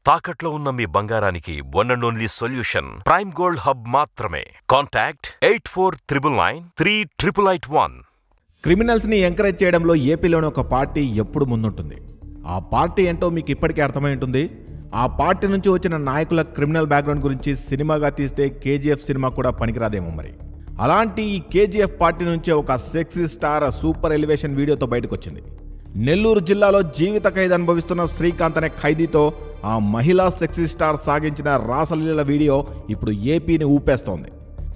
తాకట్లో ఉన్న మీ బంగారానికి one and only solution prime gold hub మాత్రమే. కాంటాక్ట్ 8499938881. క్రిమినల్స్ ని ఎంకరేజ్ చేయడంలో ఏపీలోని ఒక పార్టీ ఎప్పుడు ముందుంటుంది. ఆ పార్టీ ఏంటో మీకు ఇప్పటికే అర్థమై ఉంటుంది. ఆ పార్టీ నుంచి వచ్చిన నాయకుల క్రిమినల్ బ్యాక్గ్రౌండ్ గురించి సినిమాగా తీస్తే కేజీఎఫ్ సినిమా కూడా పనికిరాదేమో మరి. అలాంటి ఈ కేజీఎఫ్ పార్టీ నుంచే ఒక సెక్సీ స్టార్ సూపర్ ఎలివేషన్ వీడియోతో బయటకు వచ్చింది. నెల్లూరు జిల్లాలో జీవిత ఖైదు అనుభవిస్తున్న శ్రీకాంత్ అనే ఖైదీతో ఆ మహిళా సెక్సీ స్టార్ సాగించిన రాసలీల వీడియో ఇప్పుడు ఏపీని ఊపేస్తోంది.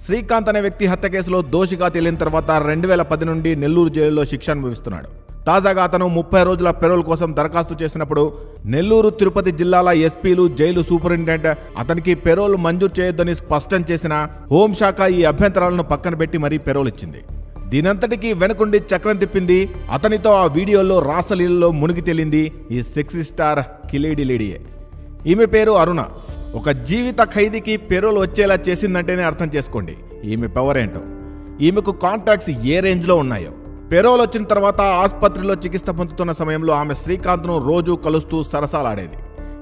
శ్రీకాంత్ అనే వ్యక్తి హత్య కేసులో దోషిగా తేలిన తర్వాత 2010 నుండి నెల్లూరు జైలులో శిక్ష అనుభవిస్తున్నాడు. తాజాగా అతను 30 రోజుల పెరోల్ కోసం దరఖాస్తు చేసినప్పుడు నెల్లూరు, తిరుపతి జిల్లాల ఎస్పీలు, జైలు సూపరింటెండెంట్ అతనికి పెరోల్ మంజూరు చేయొద్దని స్పష్టం చేసిన హోంశాఖ ఈ అభ్యంతరాలను పక్కన పెట్టి మరీ పెరోల్ ఇచ్చింది. దీనంతటికీ వెనుకుండి చక్రం తిప్పింది అతనితో ఆ వీడియోలో రాసలీలలో మునిగి తేలింది ఈ సెక్సీ స్టార్ కిలేడి లేడీయే. ఈమె పేరు అరుణ. ఒక జీవిత ఖైదీకి పెరోల్ వచ్చేలా చేసిందంటేనే అర్థం చేసుకోండి ఈమె పవర్ ఏంటో. ఈమెకు కాంటాక్ట్స్ ఏ రేంజ్లో ఉన్నాయో. పెరోల్ వచ్చిన తర్వాత ఆసుపత్రిలో చికిత్స పొందుతున్న సమయంలో ఆమె శ్రీకాంత్ను రోజు కలుస్తూ సరసాలాడేది.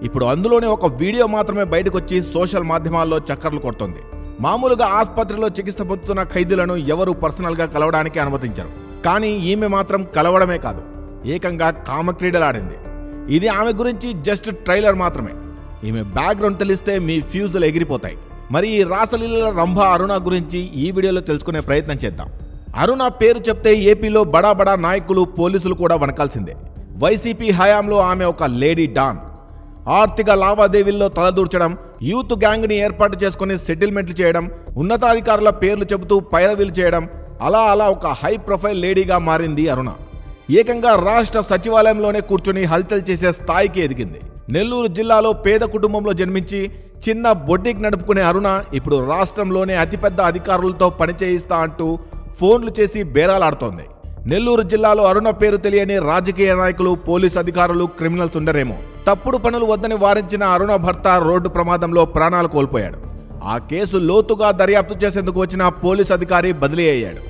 ఇప్పుడు అందులోనే ఒక వీడియో మాత్రమే బయటకు వచ్చి సోషల్ మాధ్యమాల్లో చక్కర్లు కొడుతోంది. మామూలుగా ఆసుపత్రిలో చికిత్స పొందుతున్న ఖైదీలను ఎవరు పర్సనల్గా కలవడానికి అనుమతించరు. కానీ ఈమె మాత్రం కలవడమే కాదు, ఏకంగా కామక్రీడలాడింది. ఇది ఆమె గురించి జస్ట్ ట్రైలర్ మాత్రమే. ఈమె బ్యాక్గ్రౌండ్ తెలిస్తే మీ ఫ్యూజులు ఎగిరిపోతాయి. మరి ఈ రాసలీల రంభ అరుణ గురించి ఈ వీడియోలో తెలుసుకునే ప్రయత్నం చేద్దాం. అరుణ పేరు చెప్తే ఏపీలో బడా బడా నాయకులు, పోలీసులు కూడా వణకాల్సిందే. వైసీపీ హయాంలో ఆమె ఒక లేడీ డాన్. ఆర్థిక లావాదేవీల్లో తలదూర్చడం, యూత్ గ్యాంగ్ని ఏర్పాటు చేసుకుని సెటిల్మెంట్లు చేయడం, ఉన్నతాధికారుల పేర్లు చెబుతూ పైరవీలు చేయడం, అలా ఒక హై ప్రొఫైల్ లేడీగా మారింది అరుణ. ఏకంగా రాష్ట్ర సచివాలయంలోనే కూర్చొని హల్చల్ చేసే స్థాయికి ఎదిగింది. నెల్లూరు జిల్లాలో పేద కుటుంబంలో జన్మించి చిన్న బొడ్డీకి నడుపుకునే అరుణ ఇప్పుడు రాష్ట్రంలోనే అతిపెద్ద అధికారులతో పనిచేయిస్తా అంటూ ఫోన్లు చేసి బేరాలాడుతోంది. నెల్లూరు జిల్లాలో అరుణ పేరు తెలియని రాజకీయ నాయకులు, పోలీసు అధికారులు, క్రిమినల్స్ ఉండరేమో. తప్పుడు పనులు వద్దని వారించిన అరుణ భర్త రోడ్డు ప్రమాదంలో ప్రాణాలు కోల్పోయాడు. ఆ కేసు లోతుగా దర్యాప్తు చేసేందుకు వచ్చిన పోలీసు అధికారి బదిలీ అయ్యాడు.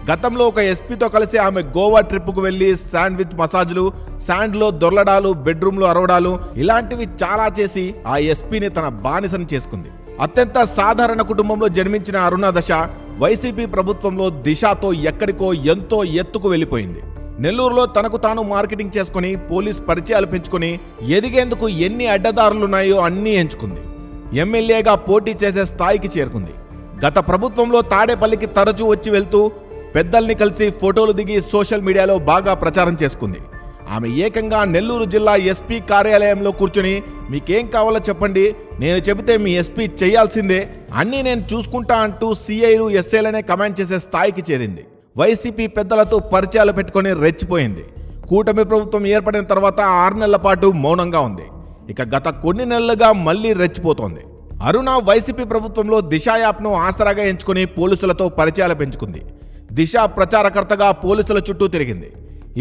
గతంలో ఒక ఎస్పీతో కలిసి ఆమె గోవా ట్రిప్కు వెళ్లి శాండ్విచ్ మసాజ్లు, శాండ్లో దొర్లడాలు, బెడ్రూమ్లో అరవడాలు ఇలాంటివి చాలా చేసి ఆ ఎస్పీని తన బానిసని చేసుకుంది. అత్యంత సాధారణ కుటుంబంలో జన్మించిన అరుణ దశ వైసీపీ ప్రభుత్వంలో దిశతో ఎక్కడికో ఎంతో ఎత్తుకు వెళ్ళిపోయింది. నెల్లూరులో తనకు తాను మార్కెటింగ్ చేసుకుని పోలీస్ పరిచయాలు పెంచుకుని ఎదిగేందుకు ఎన్ని అడ్డదారులున్నాయో అన్నీ ఎంచుకుంది. ఎమ్మెల్యేగా పోటీ చేసే స్థాయికి చేరుకుంది. గత ప్రభుత్వంలో తాడేపల్లికి తరచూ వచ్చి వెళ్తూ పెద్దల్ని కలిసి ఫోటోలు దిగి సోషల్ మీడియాలో బాగా ప్రచారం చేసుకుంది. ఆమె ఏకంగా నెల్లూరు జిల్లా ఎస్పీ కార్యాలయంలో కూర్చొని మీకేం కావాలో చెప్పండి, నేను చెబితే మీ ఎస్పీ చేయాల్సిందే, అన్నీ నేను చూసుకుంటా అంటూ సిఐలు, ఎస్ఐలనే కమాండ్ చేసే స్థాయికి చేరింది. వైసీపీ పెద్దలతో పరిచయాలు పెట్టుకుని రెచ్చిపోయింది. కూటమి ప్రభుత్వం ఏర్పడిన తర్వాత 6 నెలల పాటు మౌనంగా ఉంది. ఇక గత కొన్ని నెలలుగా మళ్లీ రెచ్చిపోతోంది. అరుణ వైసీపీ ప్రభుత్వంలో దిశ యాప్ను ఆసరాగా ఎంచుకుని పోలీసులతో పరిచయాలు పెంచుకుంది. దిశ ప్రచారకర్తగా పోలీసుల చుట్టూ తిరిగింది.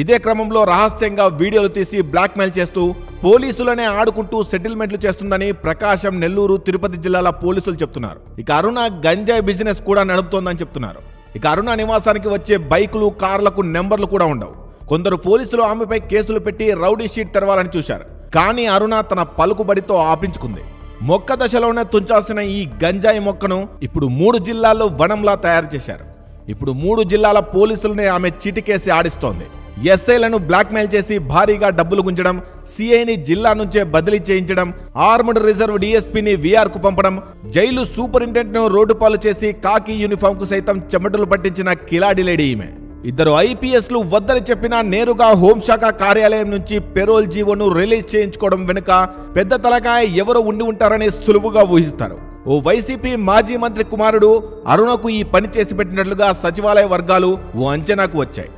ఇదే క్రమంలో రహస్యంగా వీడియోలు తీసి బ్లాక్మెయిల్ చేస్తూ పోలీసులనే ఆడుకుంటూ సెటిల్మెంట్లు చేస్తుందని ప్రకాశం, నెల్లూరు, తిరుపతి జిల్లాల పోలీసులు చెప్తున్నారు. ఇక అరుణ గంజాయి బిజినెస్ కూడా నడుపుతోందని చెప్తున్నారు. ఇక అరుణ నివాసానికి వచ్చే బైకులు, కార్లకు నెంబర్లు కూడా ఉండవు. కొందరు పోలీసులు ఆమెపై కేసులు పెట్టి రౌడీ షీట్ తెరవాలని చూశారు. కానీ అరుణ తన పలుకుబడితో ఆపించుకుంది. మొక్క దశలోనే తుంచాల్సిన ఈ గంజాయి మొక్కను ఇప్పుడు 3 జిల్లాల్లో వనంలా తయారు చేశారు. ఇప్పుడు 3 జిల్లాల పోలీసులనే ఆమె చిటికేసి ఆడిస్తోంది. ఎస్ఐలను బ్లాక్మెయిల్ చేసి భారీగా డబ్బులు గుంజడం, సిఐని జిల్లా నుంచే బదిలీ చేయించడం, ఆర్మడ్ రిజర్వ్ డిఎస్పీని వీఆర్కు పంపడం, జైలు సూపరింటెండెంట్ను రోడ్డు పాలు చేసి కాకి యూనిఫామ్కు సైతం చెమటలు పట్టించిన కిలాడి లేడీ ఈమె. 2 ఐపీఎస్లు వద్దని చెప్పినా నేరుగా హోంశాఖ కార్యాలయం నుంచి పెరోల్ జీవోను రిలీజ్ చేయించుకోవడం వెనుక పెద్ద తలకాయ ఎవరు ఉండి ఉంటారని సులువుగా ఊహిస్తారు. ఓ వైసీపీ మాజీ మంత్రి కుమారుడు అరుణకు ఈ పని చేసి పెట్టినట్లుగా సచివాలయ వర్గాలు ఓ అంచనాకు వచ్చాయి.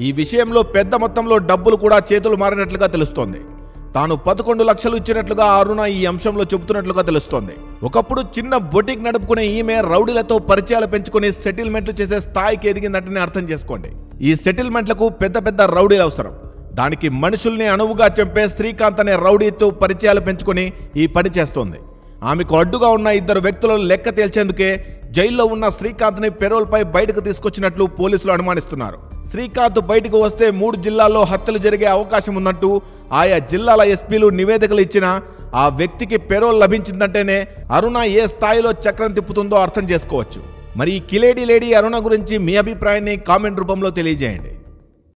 ఈ విషయంలో పెద్ద మొత్తంలో డబ్బులు కూడా చేతులు మారినట్లుగా తెలుస్తోంది. తాను 11 లక్షలు ఇచ్చినట్లుగా అరుణ ఈ అంశంలో చెబుతున్నట్లుగా తెలుస్తోంది. ఒకప్పుడు చిన్న బొటిక్ నడుపుకునే ఈమె రౌడీలతో పరిచయాలు పెంచుకుని సెటిల్మెంట్లు చేసే స్థాయికి ఎదిగిందంటేనే అర్థం చేసుకోండి. ఈ సెటిల్మెంట్లకు పెద్ద రౌడీలు అవసరం. దానికి మనుషుల్ని అణువుగా చంపే శ్రీకాంత్ అనే రౌడీతో పరిచయాలు పెంచుకుని ఈ పని చేస్తోంది. ఆమెకు అడ్డుగా ఉన్న 2 వ్యక్తులను లెక్క తేల్చేందుకే జైల్లో ఉన్న శ్రీకాంత్ని పెరోల్పై బయటకు తీసుకొచ్చినట్లు పోలీసులు అనుమానిస్తున్నారు. శ్రీకాంత్ బయటకు వస్తే 3 జిల్లాల్లో హత్యలు జరిగే అవకాశం ఉందంటూ ఆయా జిల్లాల ఎస్పీలు నివేదికలు ఇచ్చినా ఆ వ్యక్తికి పెరోల్ లభించిందంటేనే అరుణ ఏ స్థాయిలో చక్రం తిప్పుతుందో అర్థం చేసుకోవచ్చు. మరి ఈ కిలేడి లేడీ అరుణ గురించి మీ అభిప్రాయాన్ని కామెంట్ రూపంలో తెలియజేయండి.